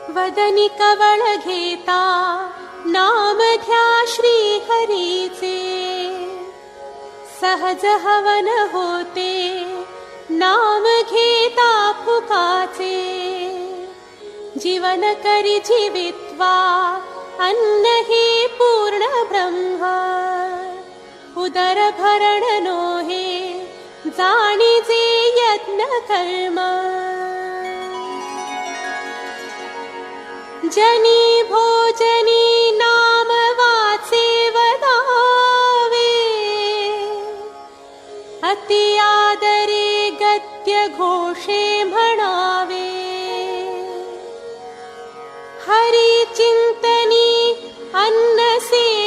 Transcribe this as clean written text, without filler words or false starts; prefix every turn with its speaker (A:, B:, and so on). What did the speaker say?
A: वदनी कवळ घेता नाम घ्या श्री हरीचे, सहज हवन होते नाम घेता फुकाचे. जीवन करी जीवित्वा अन्न हे पूर्ण ब्रह्म, उदर भरण नोहे जाणीजे यज्ञ कर्म. जनी भोजनी नाम वाचे वदावे, अति आदरे गद्य घोषे म्हणावे. हरी चिंतनी अन्न से